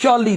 40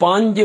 5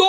2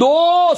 2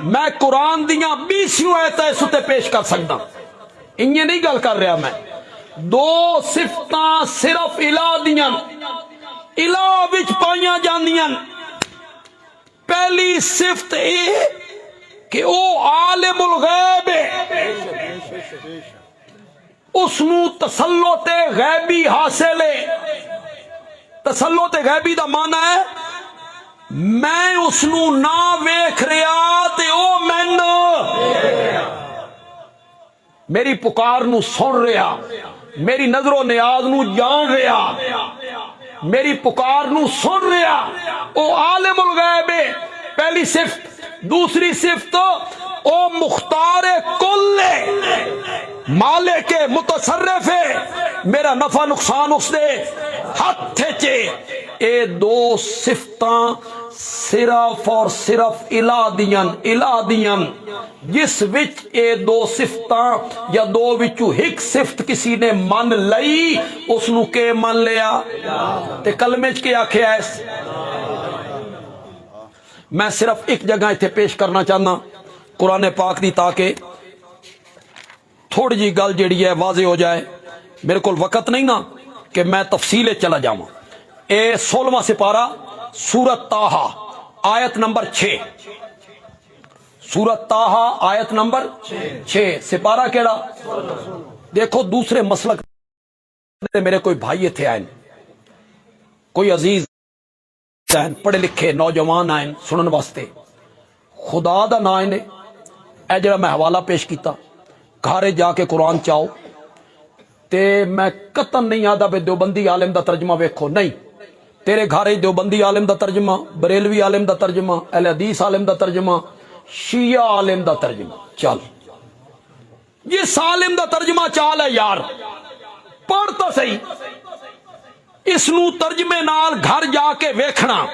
میں قرآن دیاں 20 آیتاں اس تے پیش کر سکتا، انہیں نہیں گل کر رہا میں۔ دو صفتاں صرف الہ دیاں، الہ وچ پائیاں جاندیاں۔ پہلی صفت اے کہ او عالم الغیب ہے، اس نو تسلط غیبی حاصل ہے۔ تسلط غیبی دا معنی ہے میں اس نو نہ ویکھ رہا تے او مینوں میری پکار نو سن رہا، میری نظر و نیاز نو جان رہا، میری پکار نو سن رہا، او عالم الغیب ہے، پہلی صفت۔ دوسری صفت او مختار کل ہے، مالک متصرف ہے، میرا نفع نقصان اس دے ہاتھ چے۔ اے دو صفتاں صرف اور صرف الہ دیاں جس وچ اے دو صفتاں یا دو وچوں ایک صفت کسی نے من لئی اس نو کے من لیا تے کلمے چ کے آکھیا ہے۔ میں صرف ایک جگہ اتنے پیش کرنا چاہنا قرآن پاک دی تاکہ تھوڑی جی گل جیڑی ہے واضح ہو جائے۔ میرے کو وقت نہیں نا کہ میں تفصیل چلا جاؤں۔ اے 16واں سپارہ سورت طٰہٰ آیت نمبر 6، سورت طٰہٰ آیت نمبر 6، سپارہ کیڑا؟ دیکھو دوسرے مسلک میرے کوئی بھائی تھے آئیں، کوئی عزیز پڑھے لکھے نوجوان آئیں سنن واسطے، خدا دا نا نے اے جڑا میں حوالہ پیش کیتا گھارے جا کے قرآن چاہو تے میں قطن نہیں آدھا بے دیوبندی عالم دا ترجمہ ویکھو، نہیں، تیرے گھارے دیوبندی عالم دا ترجمہ، بریلوی عالم دا ترجمہ، اہل حدیث عالم دا ترجمہ، شیعہ عالم دا ترجمہ، چل جس عالم دا ترجمہ چال ہے یار پڑھتا صحیح، اس نو ترجمے نال گھر جا کے ویکھنا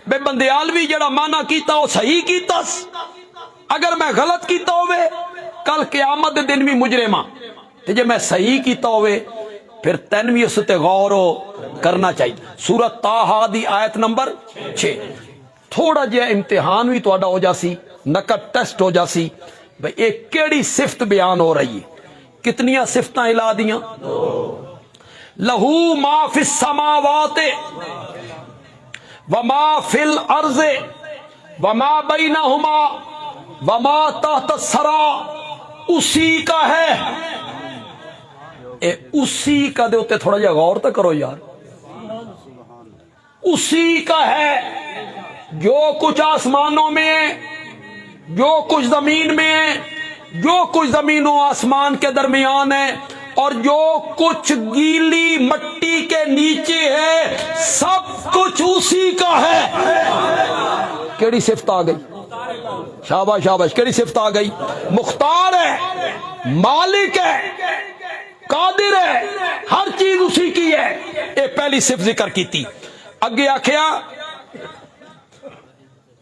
بے بندیالوی جڑا مانا کیتا وہ صحیح کیتا، اگر میں غلط کیتا ہوئے کل قیامت دے دن بھی مجرمہ، تے جے میں صحیح کیتا ہوئے پھر تین بھی اس تے غور کرنا چاہیے۔ سورت طٰہٰ دی آیت نمبر 6، تھوڑا جہا امتحان بھی تہاڈا ہو جاسی، نقد ٹیسٹ ہو جاسی بھئی ایک کیڑی صفت بیان ہو رہی ہے، کتنیاں صفتاں الہ دیاں؟ لہو ما فی السماوات وما فی الارض وما بینہما وما تحت الثری، اسی کا ہے۔ اے اسی کا دے ہوتے تھوڑا جا غور تو کرو یار، اسی کا ہے جو کچھ آسمانوں میں، جو کچھ زمین میں، جو کچھ زمین و آسمان کے درمیان ہے، اور جو کچھ گیلی مٹی کے نیچے ہے سب کچھ اسی کا ہے۔ کیڑی صفت آ گئی؟ شاباش شاباش، کیڑی صفت آ گئی؟ مختار ہے، مالک ہے، قادر ہے، ہر چیز اسی کی ہے۔ یہ پہلی صفت ذکر کی تھی۔ اگے آکھیا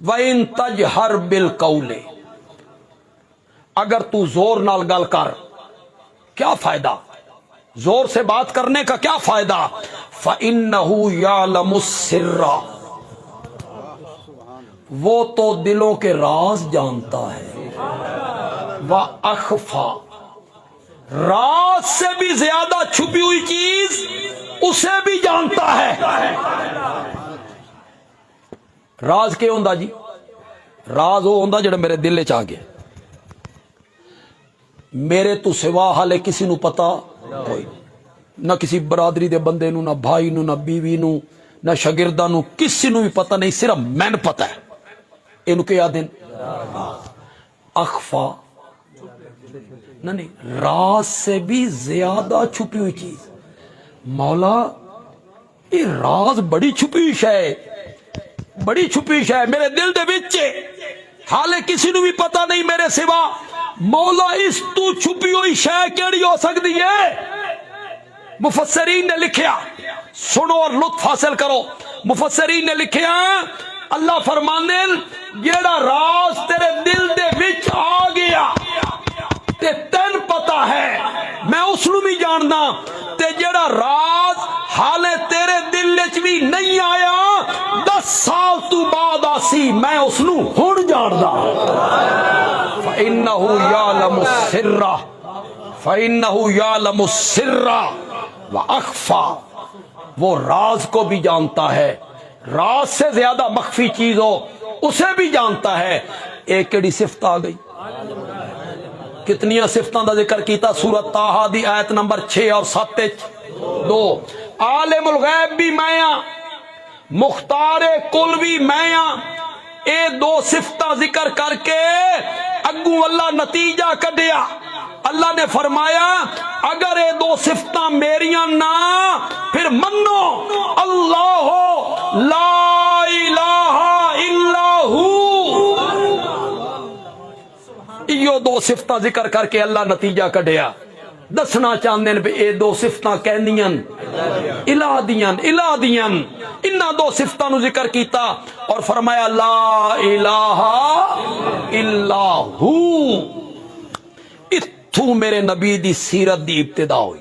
وَإِن تَجْهَرْ بِالْقَوْلِ، اگر تو زور نال گل کر کیا فائدہ؟ زور سے بات کرنے کا کیا فائدہ؟ فَإِنَّهُ يَعْلَمُ السِّرَّ، وہ تو دلوں کے راز جانتا ہے، وَأَخْفَى، راز سے بھی زیادہ چھپی ہوئی چیز اسے بھی جانتا ہے۔ راز کیا ہوندا جی؟ راز وہ ہوندا جڑا میرے دل چ آ گیا، میرے تو سوا حالے کسی نو پتا کوئی نہ، کسی برادری دے بندے نو، نہ بھائی نو، نہ بیوی نو، نہ شاگرداں نو، کسی نو بھی پتا نہیں، صرف میں پتا ہے۔ اینو کیا دن اخفا، نہیں، راز سے بھی زیادہ چھپی ہوئی چیز۔ مولا یہ راز بڑی چھپی ہوئی شے، بڑی چھپی ہوئی شے میرے دل دے وچ، حالے کسی نو بھی پتا نہیں میرے سوا۔ مولا اس تو چھپی ہوئی شے کیڑی ہو سکتی ہے؟ مفسرین نے لکھیا، سنو اور لطف حاصل کرو، مفسرین نے لکھیا اللہ فرماندے جیڑا راز تیرے دل دے وچ آ گیا تے تین پتا ہے میں اس نو بھی جاننا، تے جیڑا راز حالے تیرے دل وچ بھی نہیں آیا 10 سال تو بعد آسی میں اس نو ہن جاندا۔ فَإِنَّهُ يَعْلَمُ السِّرَّ فَإِنَّهُ يَعْلَمُ السِّرَّ وَأَخْفَى، وہ راز کو بھی جانتا ہے، راز سے زیادہ مخفی چیز ہو اسے بھی جانتا ہے۔ ایک کیڑی صفت آ گئی، کتنیاں صفتاں دا ذکر کیتا سورۃ طٰہٰ دی آیت نمبر 6 اور 7 2۔ عالم الغیب بھی میں ہاں، مختار کل بھی میں ہاں۔ اے دو صفتاں ذکر کر کے اگوں اللہ نتیجہ کڈیا۔ اللہ نے فرمایا اگر یہ دو صفتاں میریاں نہ پھر منو اللہ لا الہ الا ہو۔ یہ دو صفتاں ذکر کر کے اللہ نتیجہ کڈیا، دسنا چاہتے ہیں اے دو صفتاں کہندیاں الہ دیاں۔ انہاں دو صفتاں نو ذکر کیتا اور فرمایا لا الہ الا ہو۔ اتھوں میرے نبی دی سیرت دی ابتدا ہوئی۔